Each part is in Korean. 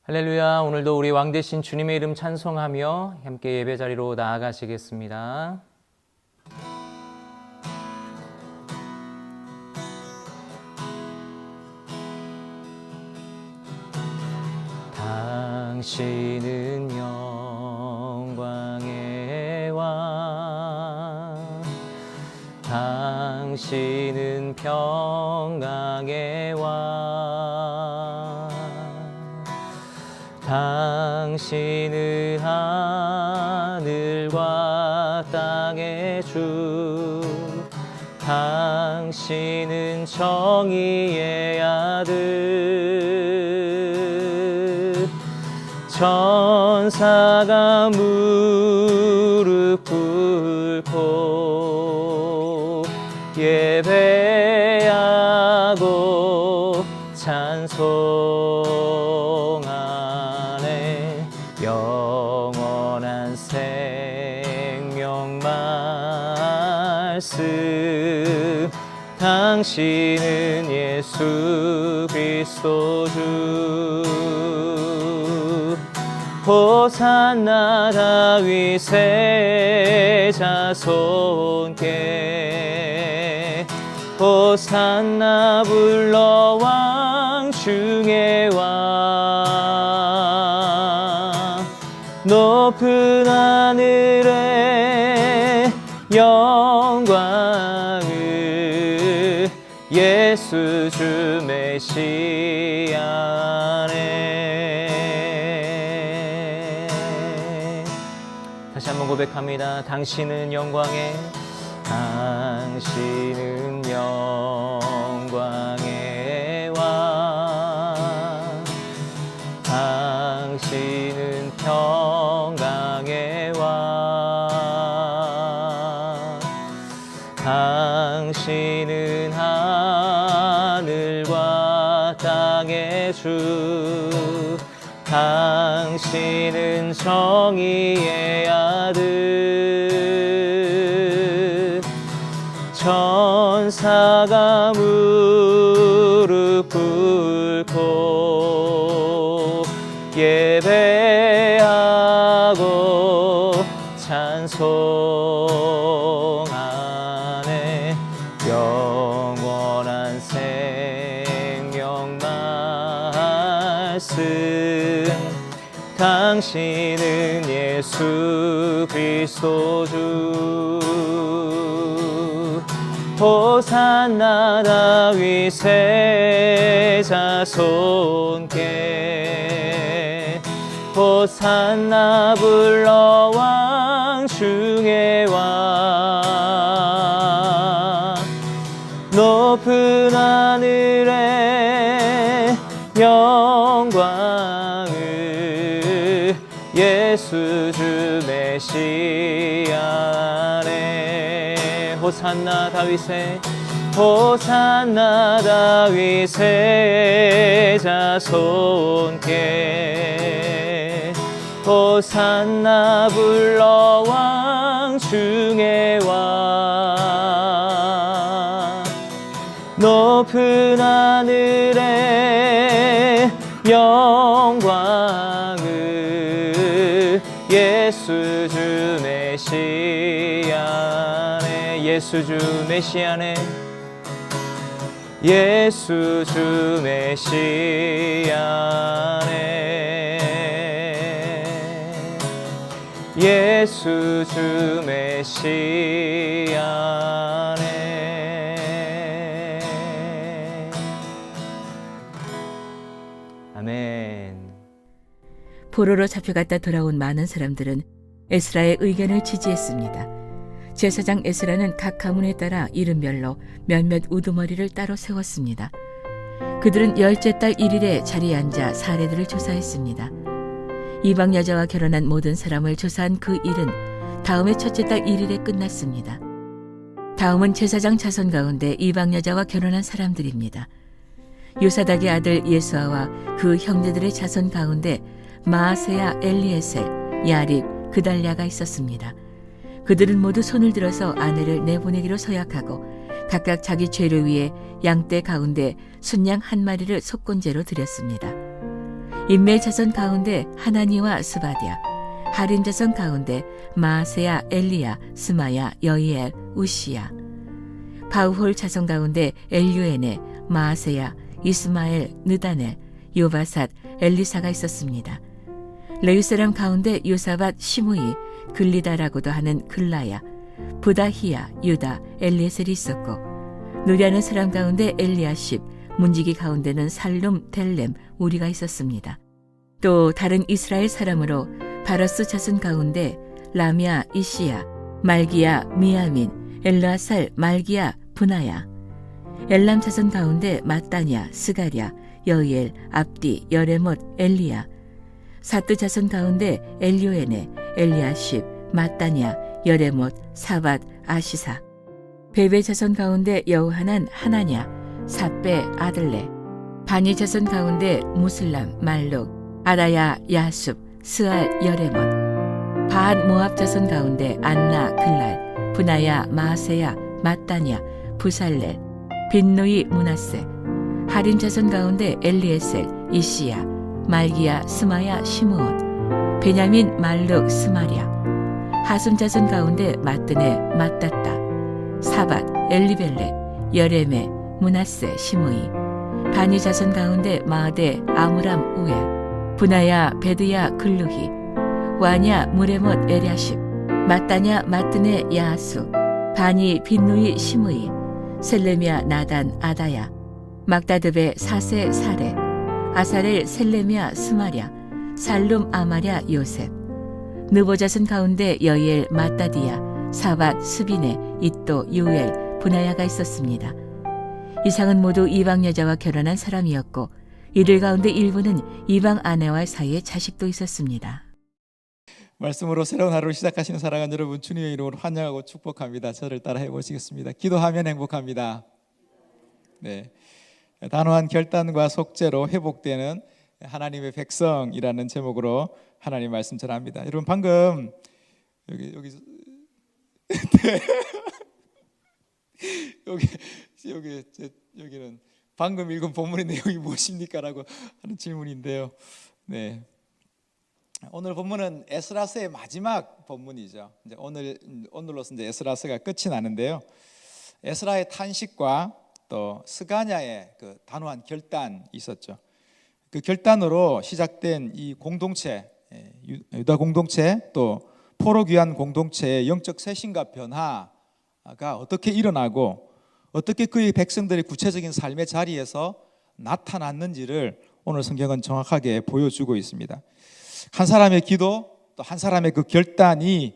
할렐루야. 오늘도 우리 왕 되신 주님의 이름 찬송하며 함께 예배 자리로 나아가시겠습니다. 당신은 영광의 왕, 당신은 평강의 왕, 당신은 하늘과 땅의 주, 당신은 정의의 아들. 천사가 무릎 꿇고 예배하고 찬송하네. 영원한 생명 말씀, 당신은 예수 그리스도 주. 호산나 다윗의 자손께, 호산나 불러 왕 중의 왕. 높은 하늘에 영광을 예수 주 메시아네. 다시 한번 고백합니다. 당신은 영광의, 당신은 영광의 왕, 당신은 평강의 왕, 당신은 하늘과 땅의 주, 당신은 정의의 아들. 천사가 무릎 꿇고 예배하고 찬송하네. 영원한 생명 말씀, 당신은 예수 그리스도 주. 호산나 다윗의 자손께, 호산나 불러 왕 중의 왕. 높은 하늘에 영광을 예수 주 메시아네. 호산나 다윗의, 호산나 다윗의 자손께, 호산나 불러 왕 중의 왕. 높은 하늘에 영광을 예수 주 메시아네. 예수 주 메시아네. 예수 주 메시아네. 예수 주 메시아네. 아멘. 포로로 잡혀갔다 돌아온 많은 사람들은 에스라의 의견을 지지했습니다. 제사장 에스라는 각 가문에 따라 이름별로 몇몇 우두머리를 따로 세웠습니다. 그들은 열째 달 1일에 자리에 앉아 사례들을 조사했습니다. 이방 여자와 결혼한 모든 사람을 조사한 그 일은 다음해 첫째 달 1일에 끝났습니다. 다음은 제사장 자손 가운데 이방 여자와 결혼한 사람들입니다. 요사닥의 아들 예수아와 그 형제들의 자손 가운데 마아세야, 엘리에셀, 야립, 그달랴가 있었습니다. 그들은 모두 손을 들어서 아내를 내보내기로 서약하고 각각 자기 죄를 위해 양떼 가운데 순양 한 마리를 속건제로 드렸습니다. 인메 자손 가운데 하나니와 스바디아, 하림 자손 가운데 마아세야, 엘리야, 스마야, 여이엘, 우시야. 바우홀 자손 가운데 엘유에네, 마아세야, 이스마엘, 느다넬, 요바삿, 엘리사가 있었습니다. 레위 사람 가운데 요사밧, 시므이, 글리다라고도 하는 글라야, 부다히야, 유다, 엘리에셀이 있었고, 노리하는 사람 가운데 엘리야십, 문지기 가운데는 살룸, 델렘, 우리가 있었습니다. 또 다른 이스라엘 사람으로 바러스 자손 가운데 라미야, 이시야, 말기야, 미야민, 엘라살, 말기야, 분하야. 엘람 자손 가운데 마따냐, 스가랴, 여이엘, 압디, 여레못, 엘리야. 사뚜 자손 가운데 엘요에네, 엘리야십, 마따냐, 여레못, 사밧, 아시사. 베베 자손 가운데 여우하난, 하나냐, 사베, 아들레. 바니 자손 가운데 무슬람, 말룩, 아다야, 야숲, 스알, 여레못. 바한 모압 자손 가운데 안나, 글랄, 분하야, 마아세야, 마따냐, 부살렐, 빈누이, 문하세. 하림 자손 가운데 엘리에셀, 이시야, 말기야, 스마야, 시므온. 베냐민, 말룩, 스마랴. 하숨 자손 가운데 마뜨네, 마따따, 사밧, 엘리벨렛, 여레메, 문하세, 시므이. 바니 자손 가운데 마아데, 아므람, 우엘. 분하야, 베드야, 글루히. 와냐, 무레못, 에랴십. 마따냐, 마뜨네, 야수. 바니, 빈누이, 시므이. 셀레미야, 나단, 아다야. 막다드베, 사세, 사레. 아사렐, 셀레미야, 스마랴. 살룸, 아마랴, 요셉. 느보자손 가운데 여이엘, 마따디야, 사밧, 스비네, 잇도, 유엘, 분하야가 있었습니다. 이상은 모두 이방 여자와 결혼한 사람이었고, 이들 가운데 일부는 이방 아내와의 사이에 자식도 있었습니다. 말씀으로 새로운 하루를 시작하시는 사랑하는 여러분, 주님의 이름으로 환영하고 축복합니다. 저를 따라 해보시겠습니다. 기도하면 행복합니다. 네, 단호한 결단과 속죄로 회복되는 하나님의 백성이라는 제목으로 하나님 말씀 전합니다. 여러분, 방금 여기는 방금 읽은 본문의 내용이 무엇입니까라고 하는 질문인데요. 네, 오늘 본문은 에스라서의 마지막 본문이죠. 이제 오늘로서 이제 에스라서가 끝이 나는데요. 에스라의 탄식과 또 스가냐의 그 단호한 결단이 있었죠. 그 결단으로 시작된 이 공동체, 유다 공동체, 또 포로 귀환 공동체의 영적 쇄신과 변화가 어떻게 일어나고 어떻게 그의 백성들의 구체적인 삶의 자리에서 나타났는지를 오늘 성경은 정확하게 보여주고 있습니다. 한 사람의 기도, 또 한 사람의 그 결단이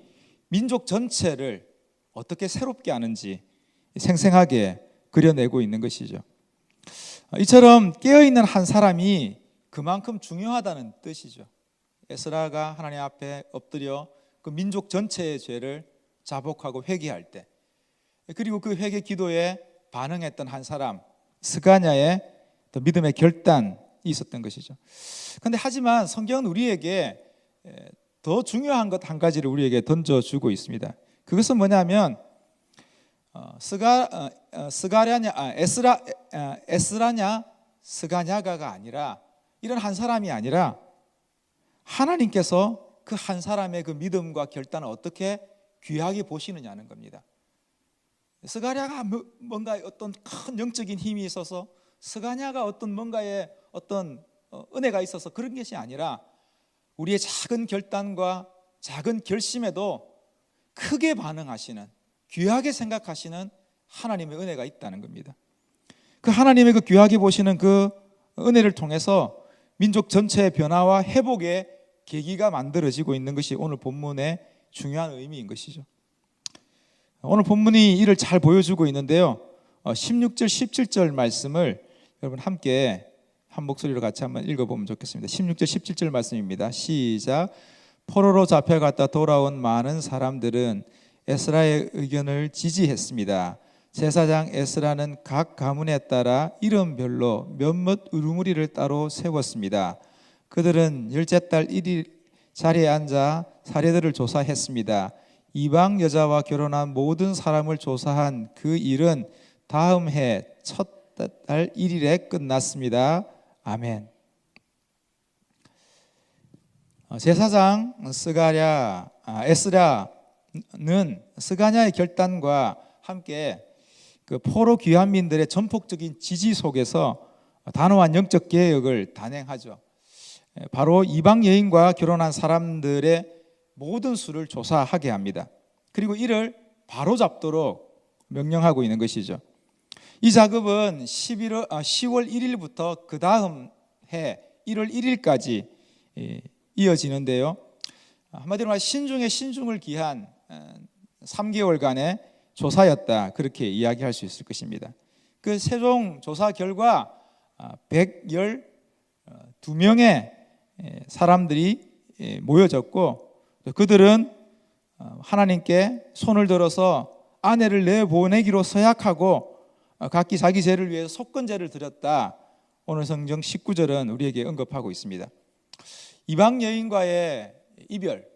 민족 전체를 어떻게 새롭게 하는지 생생하게 그려내고 있는 것이죠. 이처럼 깨어있는 한 사람이 그만큼 중요하다는 뜻이죠. 에스라가 하나님 앞에 엎드려 그 민족 전체의 죄를 자복하고 회개할 때, 그리고 그 회개 기도에 반응했던 한 사람, 스가냐의 믿음의 결단이 있었던 것이죠. 그런데 하지만 성경은 우리에게 더 중요한 것 한 가지를 우리에게 던져주고 있습니다. 그것은 뭐냐면 에스라냐 스가냐가가 아니라, 이런 한 사람이 아니라 하나님께서 그 한 사람의 그 믿음과 결단을 어떻게 귀하게 보시느냐는 겁니다. 스가랴가 뭔가 어떤 큰 영적인 힘이 있어서, 스가냐가 어떤 뭔가의 어떤 은혜가 있어서 그런 것이 아니라, 우리의 작은 결단과 작은 결심에도 크게 반응하시는, 귀하게 생각하시는 하나님의 은혜가 있다는 겁니다. 그 하나님의 그 귀하게 보시는 그 은혜를 통해서 민족 전체의 변화와 회복의 계기가 만들어지고 있는 것이 오늘 본문의 중요한 의미인 것이죠. 오늘 본문이 이를 잘 보여주고 있는데요. 16절, 17절 말씀을 여러분 함께 한 목소리로 같이 한번 읽어보면 좋겠습니다. 16절, 17절 말씀입니다. 시작. 포로로 잡혀갔다 돌아온 많은 사람들은 에스라의 의견을 지지했습니다. 제사장 에스라는 각 가문에 따라 이름별로 몇몇 우두머리를 따로 세웠습니다. 그들은 열째 달 1일 자리에 앉아 사례들을 조사했습니다. 이방 여자와 결혼한 모든 사람을 조사한 그 일은 다음 해 첫 달 1일에 끝났습니다. 아멘. 제사장 에스라는 스가랴의 결단과 함께 그 포로 귀환민들의 전폭적인 지지 속에서 단호한 영적 개혁을 단행하죠. 바로 이방 여인과 결혼한 사람들의 모든 수를 조사하게 합니다. 그리고 이를 바로잡도록 명령하고 있는 것이죠. 이 작업은 10월 1일부터 그 다음 해 1월 1일까지 이어지는데요. 한마디로 말해 신중에 신중을 기한 3개월간의 조사였다, 그렇게 이야기할 수 있을 것입니다. 그 최종 조사 결과 112명의 사람들이 모여졌고, 그들은 하나님께 손을 들어서 아내를 내보내기로 서약하고 각기 자기 죄를 위해서 속건제를 드렸다. 오늘 성경 19절은 우리에게 언급하고 있습니다. 이방 여인과의 이별,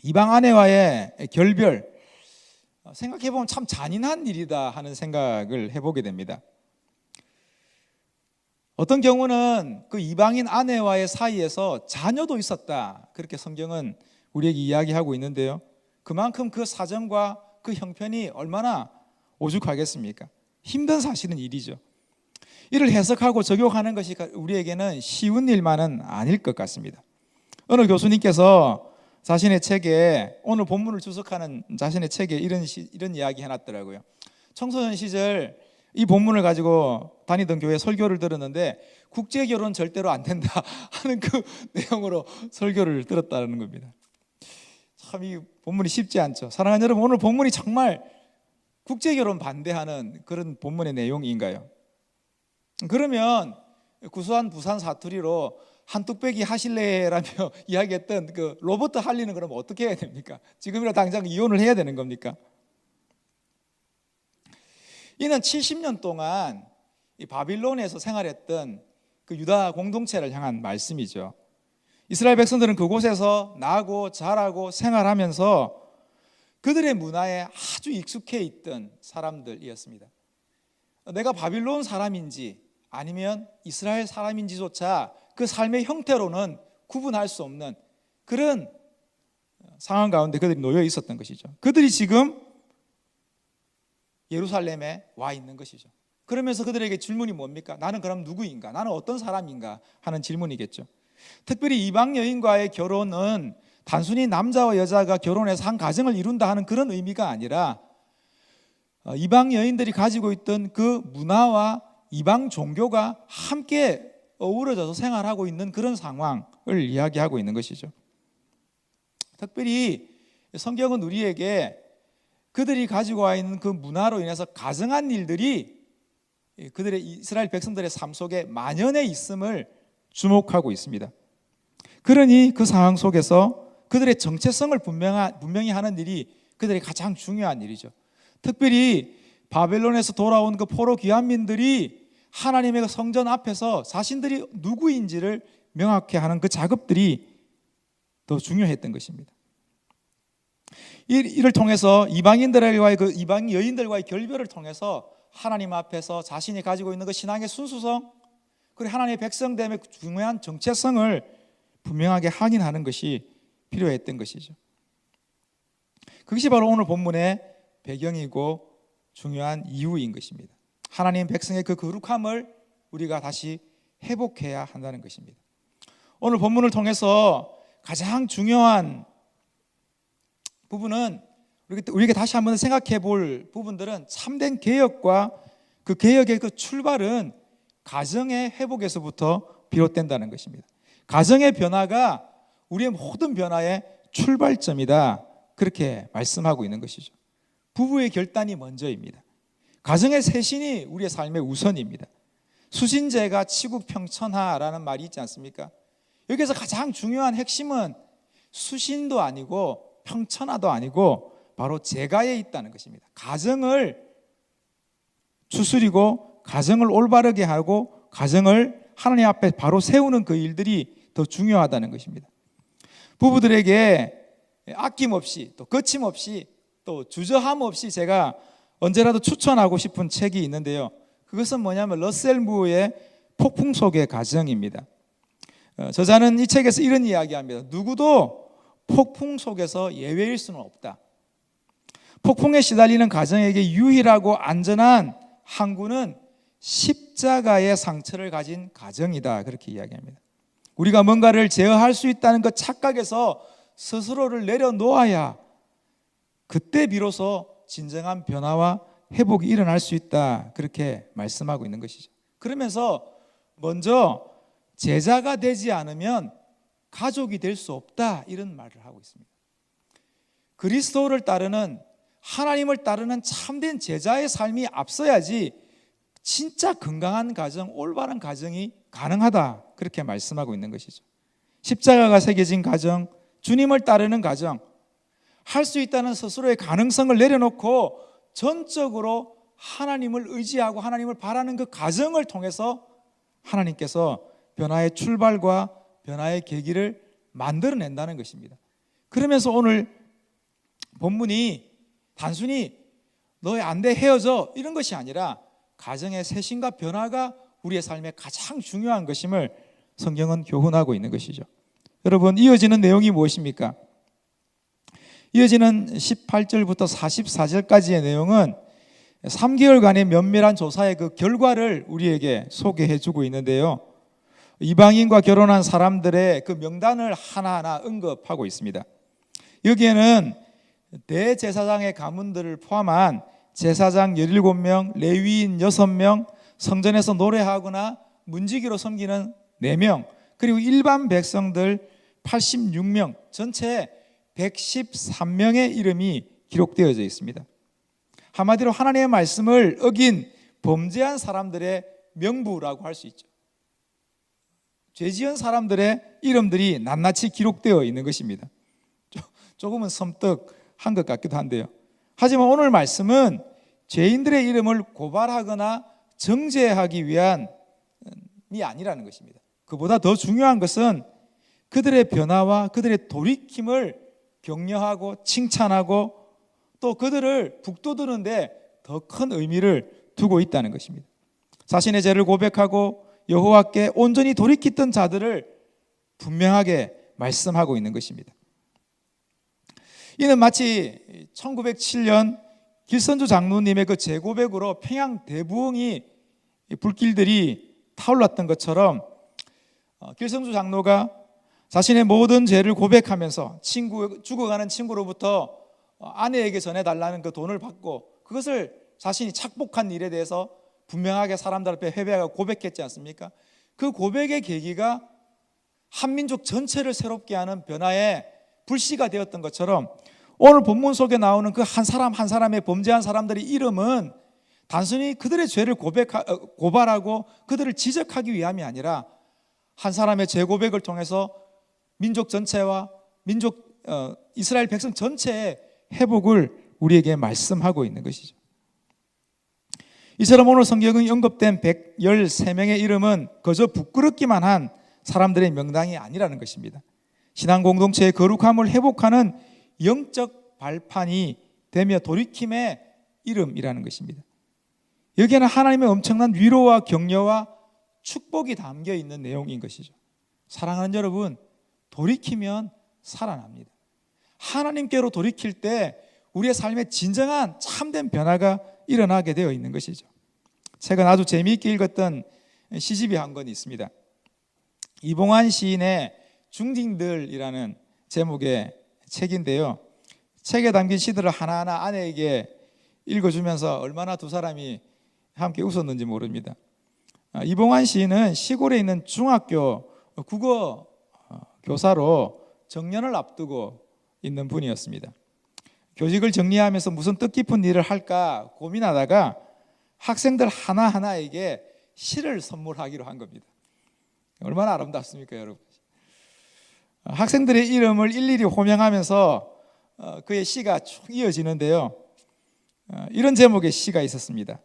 이방 아내와의 결별, 생각해보면 참 잔인한 일이다 하는 생각을 해보게 됩니다. 어떤 경우는 그 이방인 아내와의 사이에서 자녀도 있었다, 그렇게 성경은 우리에게 이야기하고 있는데요. 그만큼 그 사정과 그 형편이 얼마나 오죽하겠습니까? 힘든 사실은 일이죠. 이를 해석하고 적용하는 것이 우리에게는 쉬운 일만은 아닐 것 같습니다. 어느 교수님께서 자신의 책에, 오늘 본문을 주석하는 자신의 책에 이런 이야기 해놨더라고요. 청소년 시절 이 본문을 가지고 다니던 교회 설교를 들었는데 국제결혼 절대로 안 된다 하는 그 내용으로 설교를 들었다는 겁니다. 참 이 본문이 쉽지 않죠. 사랑하는 여러분, 오늘 본문이 정말 국제결혼 반대하는 그런 본문의 내용인가요? 그러면 구수한 부산 사투리로 한뚝배기 하실래라며 이야기했던 그 로버트 할리는 그럼 어떻게 해야 됩니까? 지금이라 당장 이혼을 해야 되는 겁니까? 이는 70년 동안 이 바빌론에서 생활했던 그 유다 공동체를 향한 말씀이죠. 이스라엘 백성들은 그곳에서 나고 자라고 생활하면서 그들의 문화에 아주 익숙해 있던 사람들이었습니다. 내가 바빌론 사람인지 아니면 이스라엘 사람인지조차 그 삶의 형태로는 구분할 수 없는 그런 상황 가운데 그들이 놓여 있었던 것이죠. 그들이 지금 예루살렘에 와 있는 것이죠. 그러면서 그들에게 질문이 뭡니까? 나는 그럼 누구인가? 나는 어떤 사람인가? 하는 질문이겠죠. 특별히 이방 여인과의 결혼은 단순히 남자와 여자가 결혼해서 한 가정을 이룬다 하는 그런 의미가 아니라 이방 여인들이 가지고 있던 그 문화와 이방 종교가 함께 어우러져서 생활하고 있는 그런 상황을 이야기하고 있는 것이죠. 특별히 성경은 우리에게 그들이 가지고 와 있는 그 문화로 인해서 가증한 일들이 그들의 이스라엘 백성들의 삶 속에 만연해 있음을 주목하고 있습니다. 그러니 그 상황 속에서 그들의 정체성을 분명히 하는 일이 그들의 가장 중요한 일이죠. 특별히 바벨론에서 돌아온 그 포로 귀환민들이 하나님의 성전 앞에서 자신들이 누구인지를 명확히 하는 그 작업들이 더 중요했던 것입니다. 이를 통해서 이방 여인들과의 결별을 통해서 하나님 앞에서 자신이 가지고 있는 그 신앙의 순수성, 그리고 하나님의 백성됨의 중요한 정체성을 분명하게 확인하는 것이 필요했던 것이죠. 그것이 바로 오늘 본문의 배경이고 중요한 이유인 것입니다. 하나님 백성의 그 거룩함을 우리가 다시 회복해야 한다는 것입니다. 오늘 본문을 통해서 가장 중요한 부분은 우리에게 다시 한번 생각해 볼 부분들은 참된 개혁과 그 개혁의 그 출발은 가정의 회복에서부터 비롯된다는 것입니다. 가정의 변화가 우리의 모든 변화의 출발점이다, 그렇게 말씀하고 있는 것이죠. 부부의 결단이 먼저입니다. 가정의 쇄신이 우리의 삶의 우선입니다. 수신제가 치국평천하라는 말이 있지 않습니까? 여기서 가장 중요한 핵심은 수신도 아니고 평천하도 아니고 바로 제가에 있다는 것입니다. 가정을 추스리고 가정을 올바르게 하고 가정을 하나님 앞에 바로 세우는 그 일들이 더 중요하다는 것입니다. 부부들에게 아낌없이 또 거침없이 또 주저함 없이 제가 언제라도 추천하고 싶은 책이 있는데요. 그것은 뭐냐면 러셀 무어의 폭풍 속의 가정입니다. 저자는 이 책에서 이런 이야기합니다. 누구도 폭풍 속에서 예외일 수는 없다. 폭풍에 시달리는 가정에게 유일하고 안전한 항구는 십자가의 상처를 가진 가정이다. 그렇게 이야기합니다. 우리가 뭔가를 제어할 수 있다는 그 착각에서 스스로를 내려놓아야 그때 비로소 진정한 변화와 회복이 일어날 수 있다. 그렇게 말씀하고 있는 것이죠. 그러면서 먼저 제자가 되지 않으면 가족이 될 수 없다. 이런 말을 하고 있습니다. 그리스도를 따르는, 하나님을 따르는 참된 제자의 삶이 앞서야지 진짜 건강한 가정, 올바른 가정이 가능하다. 그렇게 말씀하고 있는 것이죠. 십자가가 새겨진 가정, 주님을 따르는 가정, 할 수 있다는 스스로의 가능성을 내려놓고 전적으로 하나님을 의지하고 하나님을 바라는 그 가정을 통해서 하나님께서 변화의 출발과 변화의 계기를 만들어낸다는 것입니다. 그러면서 오늘 본문이 단순히 너 안 돼 헤어져 이런 것이 아니라 가정의 쇄신과 변화가 우리의 삶에 가장 중요한 것임을 성경은 교훈하고 있는 것이죠. 여러분, 이어지는 내용이 무엇입니까? 이어지는 18절부터 44절까지의 내용은 3개월간의 면밀한 조사의 그 결과를 우리에게 소개해 주고 있는데요. 이방인과 결혼한 사람들의 그 명단을 하나하나 언급하고 있습니다. 여기에는 대제사장의 가문들을 포함한 제사장 17명, 레위인 6명, 성전에서 노래하거나 문지기로 섬기는 4명, 그리고 일반 백성들 86명, 전체 113명의 이름이 기록되어져 있습니다. 한마디로 하나님의 말씀을 어긴 범죄한 사람들의 명부라고 할 수 있죠. 죄 지은 사람들의 이름들이 낱낱이 기록되어 있는 것입니다. 조금은 섬뜩한 것 같기도 한데요. 하지만 오늘 말씀은 죄인들의 이름을 고발하거나 정죄하기 위함이 아니라는 것입니다. 그보다 더 중요한 것은 그들의 변화와 그들의 돌이킴을 격려하고 칭찬하고 또 그들을 북돋우는데 더 큰 의미를 두고 있다는 것입니다. 자신의 죄를 고백하고 여호와께 온전히 돌이켰던 자들을 분명하게 말씀하고 있는 것입니다. 이는 마치 1907년 길선주 장로님의 그 재고백으로 평양 대부흥이 불길들이 타올랐던 것처럼 길선주 장로가 자신의 모든 죄를 고백하면서 죽어가는 친구로부터 아내에게 전해달라는 그 돈을 받고 그것을 자신이 착복한 일에 대해서 분명하게 사람들 앞에 회개하고 고백했지 않습니까? 그 고백의 계기가 한민족 전체를 새롭게 하는 변화의 불씨가 되었던 것처럼 오늘 본문 속에 나오는 그 한 사람 한 사람의 범죄한 사람들의 이름은 단순히 그들의 죄를 고발하고 그들을 지적하기 위함이 아니라 한 사람의 죄 고백을 통해서 민족 전체와 이스라엘 백성 전체의 회복을 우리에게 말씀하고 있는 것이죠. 이처럼 오늘 성경에 언급된 113명의 이름은 그저 부끄럽기만 한 사람들의 명단이 아니라는 것입니다. 신앙 공동체의 거룩함을 회복하는 영적 발판이 되며 돌이킴의 이름이라는 것입니다. 여기에는 하나님의 엄청난 위로와 격려와 축복이 담겨 있는 내용인 것이죠. 사랑하는 여러분, 돌이키면 살아납니다. 하나님께로 돌이킬 때 우리의 삶에 진정한 참된 변화가 일어나게 되어 있는 것이죠. 최근 아주 재미있게 읽었던 시집이 한 권 있습니다. 이봉환 시인의 중딩들이라는 제목의 책인데요. 책에 담긴 시들을 하나하나 아내에게 읽어주면서 얼마나 두 사람이 함께 웃었는지 모릅니다. 이봉환 시인은 시골에 있는 중학교 국어 교사로 정년을 앞두고 있는 분이었습니다. 교직을 정리하면서 무슨 뜻깊은 일을 할까 고민하다가 학생들 하나하나에게 시를 선물하기로 한 겁니다. 얼마나 아름답습니까, 여러분? 학생들의 이름을 일일이 호명하면서 그의 시가 쭉 이어지는데요. 이런 제목의 시가 있었습니다.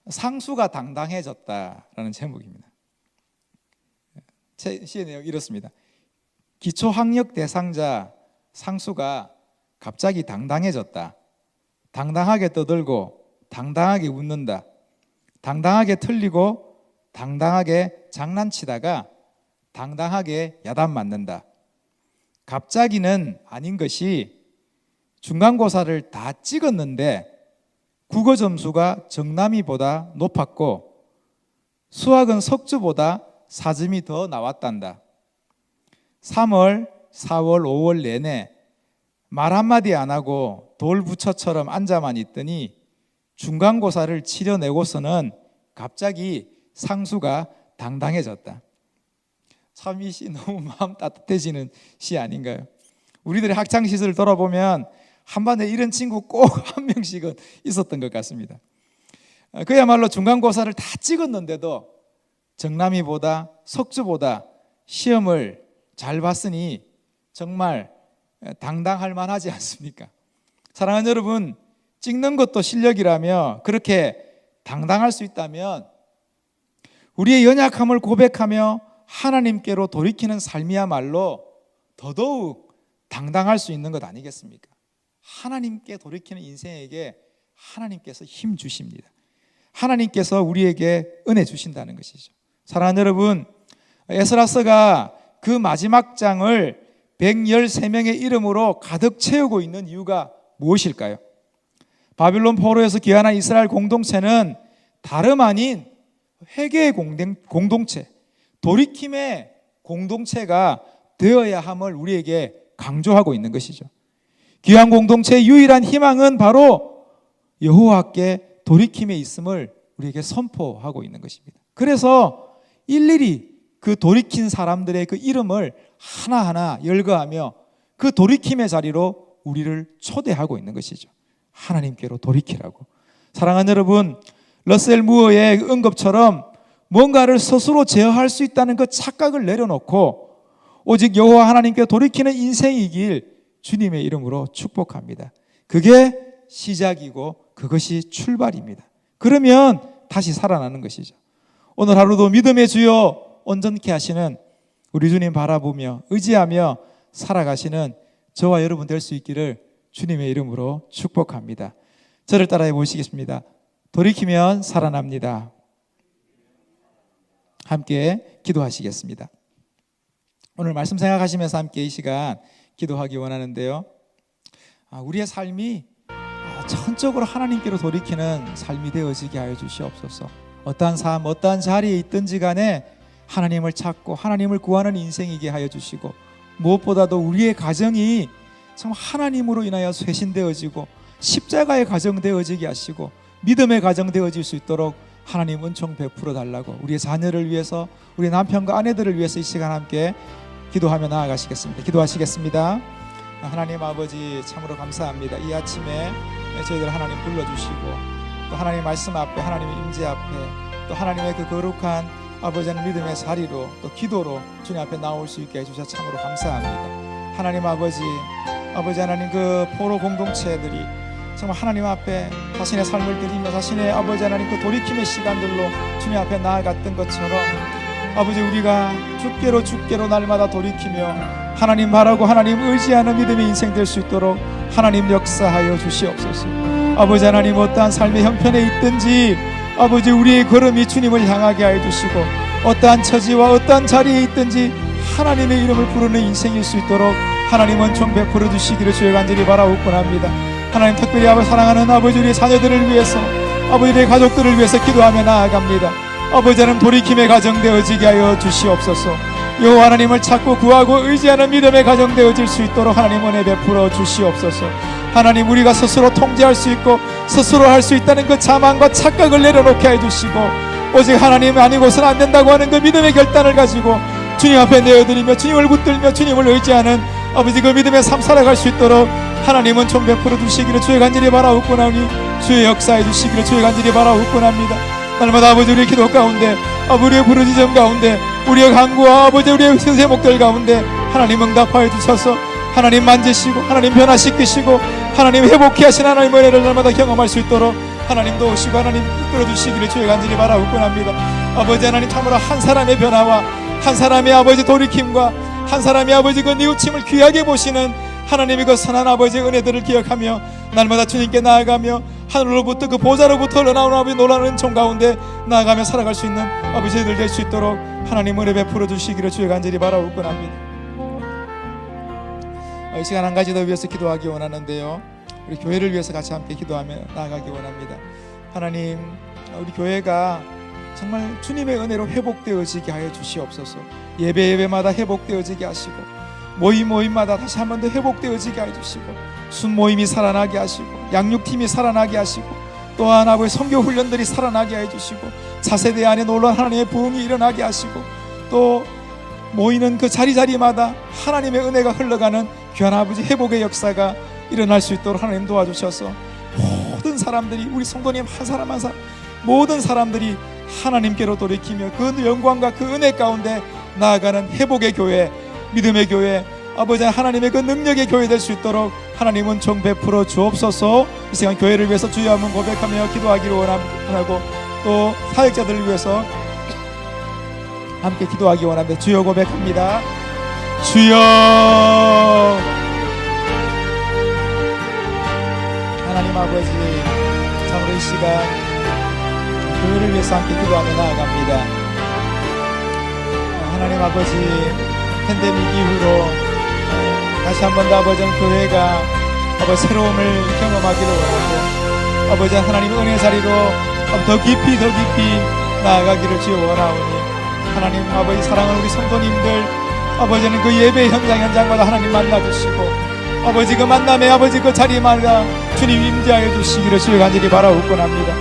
상수가 당당해졌다라는 제목입니다. 시의 내용이 이렇습니다. 기초학력 대상자 상수가 갑자기 당당해졌다. 당당하게 떠들고 당당하게 웃는다. 당당하게 틀리고 당당하게 장난치다가 당당하게 야단 맞는다. 갑자기는 아닌 것이 중간고사를 다 찍었는데 국어 점수가 정남이보다 높았고 수학은 석주보다 4점이 더 나왔단다. 3월, 4월, 5월 내내 말 한마디 안 하고 돌부처처럼 앉아만 있더니 중간고사를 치러내고서는 갑자기 상수가 당당해졌다. 참 이 시 너무 마음 따뜻해지는 시 아닌가요? 우리들의 학창시절을 돌아보면 한 반에 이런 친구 꼭 한 명씩은 있었던 것 같습니다. 그야말로 중간고사를 다 찍었는데도 정남이보다 석주보다 시험을 잘 봤으니 정말 당당할 만하지 않습니까? 사랑하는 여러분, 찍는 것도 실력이라며 그렇게 당당할 수 있다면 우리의 연약함을 고백하며 하나님께로 돌이키는 삶이야말로 더더욱 당당할 수 있는 것 아니겠습니까? 하나님께 돌이키는 인생에게 하나님께서 힘 주십니다. 하나님께서 우리에게 은혜 주신다는 것이죠. 사랑하는 여러분, 에스라서가 그 마지막 장을 113명의 이름으로 가득 채우고 있는 이유가 무엇일까요? 바빌론 포로에서 귀환한 이스라엘 공동체는 다름 아닌 회개의 공동체, 돌이킴의 공동체가 되어야 함을 우리에게 강조하고 있는 것이죠. 귀한 공동체의 유일한 희망은 바로 여호와께 돌이킴에 있음을 우리에게 선포하고 있는 것입니다. 그래서 일일이 그 돌이킨 사람들의 그 이름을 하나하나 열거하며 그 돌이킴의 자리로 우리를 초대하고 있는 것이죠. 하나님께로 돌이키라고. 사랑하는 여러분, 러셀 무어의 응급처럼 뭔가를 스스로 제어할 수 있다는 그 착각을 내려놓고 오직 여호와 하나님께 돌이키는 인생이길 주님의 이름으로 축복합니다. 그게 시작이고 그것이 출발입니다. 그러면 다시 살아나는 것이죠. 오늘 하루도 믿음의 주여 온전케 하시는 우리 주님 바라보며 의지하며 살아가시는 저와 여러분 될 수 있기를 주님의 이름으로 축복합니다. 저를 따라해 보시겠습니다. 돌이키면 살아납니다. 함께 기도하시겠습니다. 오늘 말씀 생각하시면서 함께 이 시간 기도하기 원하는데요. 우리의 삶이 전적으로 하나님께로 돌이키는 삶이 되어지게 하여 주시옵소서. 어떠한 삶, 어떠한 자리에 있든지 간에 하나님을 찾고 하나님을 구하는 인생이게 하여 주시고 무엇보다도 우리의 가정이 참 하나님으로 인하여 쇄신되어지고 십자가의 가정 되어지게 하시고 믿음의 가정 되어질 수 있도록 하나님 은총 베풀어 달라고 우리의 자녀를 위해서 우리 남편과 아내들을 위해서 이 시간 함께 기도하며 나아가시겠습니다. 기도하시겠습니다. 하나님 아버지 참으로 감사합니다. 이 아침에 저희들 하나님 불러주시고 또 하나님 말씀 앞에 하나님의 임재 앞에 또 하나님의 그 거룩한 아버지는 믿음의 자리로 또 기도로 주님 앞에 나올 수 있게 해주셔서 참으로 감사합니다. 하나님 아버지 하나님 그 포로 공동체들이 정말 하나님 앞에 자신의 삶을 드리며 자신의 아버지 하나님 그 돌이킴의 시간들로 주님 앞에 나아갔던 것처럼 아버지 우리가 주께로 날마다 돌이키며 하나님 바라고 하나님 의지하는 믿음의 인생 될 수 있도록 하나님 역사하여 주시옵소서. 아버지 하나님 어떠한 삶의 형편에 있든지 아버지 우리의 걸음이 주님을 향하게 하여 주시고 어떠한 처지와 어떠한 자리에 있든지 하나님의 이름을 부르는 인생일 수 있도록 하나님 은총 베풀어 주시기를 주의 간절히 바라옵곤합니다. 하나님 특별히 아버지 사랑하는 아버지 우리의 자녀들을 위해서 아버지 우리의 가족들을 위해서 기도하며 나아갑니다. 아버지 하나님 돌이킴의 가정 되어지게 하여 주시옵소서. 여호와 하나님을 찾고 구하고 의지하는 믿음의 가정 되어질 수 있도록 하나님 은혜 베풀어 주시옵소서. 하나님 우리가 스스로 통제할 수 있고 스스로 할 수 있다는 그 자만과 착각을 내려놓게 해주시고 오직 하나님 아니고서는 안 된다고 하는 그 믿음의 결단을 가지고 주님 앞에 내어드리며 주님을 붙들며 주님을 의지하는 아버지 그 믿음의 삶 살아갈 수 있도록 하나님은 좀 베풀어 주시기를 주의 간절히 바라옵고나오니 주의 역사해 주시기를 주의 간절히 바라옵고납니다. 날마다 아버지 우리의 기도 가운데 우리의 부르짖음 가운데 우리의 간구와 아버지 우리의 세목들 가운데 하나님 응답하여 주셔서 하나님 만지시고 하나님 변화시키시고 하나님 회복케 하신 하나님의 은혜를 날마다 경험할 수 있도록 하나님 도우시고 하나님 이끌어 주시기를 주의 간절히 바라옵고납니다. 아버지 하나님 참으로 한 사람의 변화와 한 사람의 아버지 돌이킴과 한 사람의 아버지 그 뉘우침을 귀하게 보시는 하나님의 그 선한 아버지의 은혜들을 기억하며 날마다 주님께 나아가며 하늘로부터 그 보좌로부터 흘러나오는 아버지 놀라운 은총 가운데 나아가며 살아갈 수 있는 아버지 저희들 될 수 있도록 하나님 은혜 베풀어 주시기를 주의 간절히 바라옵건합니다. 이 시간 한 가지 더 위해서 기도하기 원하는데요, 우리 교회를 위해서 같이 함께 기도하며 나아가기 원합니다. 하나님, 우리 교회가 정말 주님의 은혜로 회복되어지게 하여 주시옵소서. 예배마다 회복되어지게 하시고 모임마다 다시 한 번 더 회복되어지게 하여 주시고 순모임이 살아나게 하시고 양육팀이 살아나게 하시고 또한 아버지 선교 훈련들이 살아나게 하여 주시고 차세대 안에 놀라운 하나님의 부흥이 일어나게 하시고 또 모이는 그 자리마다 하나님의 은혜가 흘러가는 귀한 아버지 회복의 역사가 일어날 수 있도록 하나님 도와주셔서 모든 사람들이, 우리 성도님 한 사람 한 사람 모든 사람들이 하나님께로 돌이키며 그 영광과 그 은혜 가운데 나아가는 회복의 교회, 믿음의 교회, 아버지 하나님의 그 능력의 교회 될 수 있도록 하나님은 총 베풀어 주옵소서. 이 시간 교회를 위해서 주여 한번 고백하며 기도하기를 원하고 또 사역자들을 위해서 함께 기도하기 원합니다. 주여 고백합니다. 주여, 하나님 아버지, 참으로 이 시간 교회를 위해서 함께 기도하며 나아갑니다. 하나님 아버지, 팬데믹 이후로 다시 한 번 더 아버지 교회가 아버지 새로움을 경험하기를 원하고 아버지 하나님 은혜 자리로 더 깊이 나아가기를 주여 원하오니 하나님 아버지 사랑하는 우리 성도님들 아버지는 그 예배 현장마다 하나님 만나주시고 아버지 그 만남에 아버지 그 자리마다 주님 임재하여 주시기를 주여 간절히 바라옵곤합니다.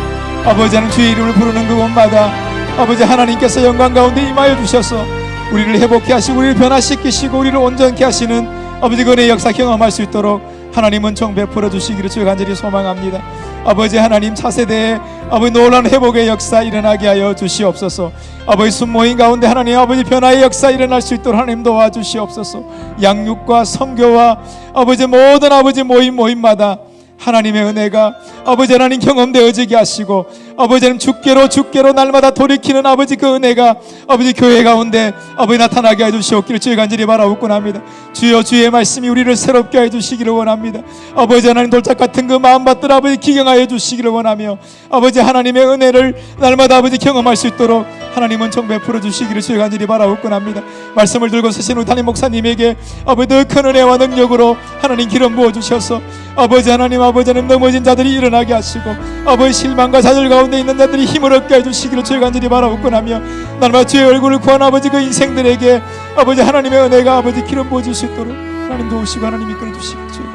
아버지는 주의 이름을 부르는 그곳마다 아버지 하나님께서 영광 가운데 임하여 주셔서 우리를 회복케 하시고 우리를 변화시키시고 우리를 온전케 하시는 아버지 그 은혜의 역사 경험할 수 있도록 하나님은 총 베풀어 주시기를 주여 간절히 소망합니다. 아버지 하나님 차세대에 아버지 놀라운 회복의 역사 일어나게 하여 주시옵소서. 아버지 순모임 가운데 하나님 아버지 변화의 역사 일어날 수 있도록 하나님 도와주시옵소서. 양육과 선교와 아버지 모든 아버지 모임마다 하나님의 은혜가 아버지 하나님 경험되어지게 하시고 아버지는 주께로 날마다 돌이키는 아버지 그 은혜가 아버지 교회 가운데 아버지 나타나게 해주시옵기를 주의 간절히 바라옵곤합니다. 주여 주의 말씀이 우리를 새롭게 해주시기를 원합니다. 아버지 하나님 돌짝 같은 그 마음밭들 아버지 기경하여 주시기를 원하며 아버지 하나님의 은혜를 날마다 아버지 경험할 수 있도록 하나님은 총 베풀어 주시기를 주의 간절히 바라옵곤합니다. 말씀을 들고 서신 우리 담임 목사님에게 아버지 더 큰 은혜와 능력으로 하나님 기름 부어주셔서 아버지 하나님 아버지는 넘어진 자들이 일어나게 하시고 아버지 실망과 좌절 가운데 있는 자들이 힘을 얻게 해주시기를 주의 간절히 바라옵곤하며 날마다 주의 얼굴을 구한 아버지 그 인생들에게 아버지 하나님의 은혜가 아버지 기름 부어줄 수 있도록 하나님 도우시고 하나님 이끌어 주시기를 주의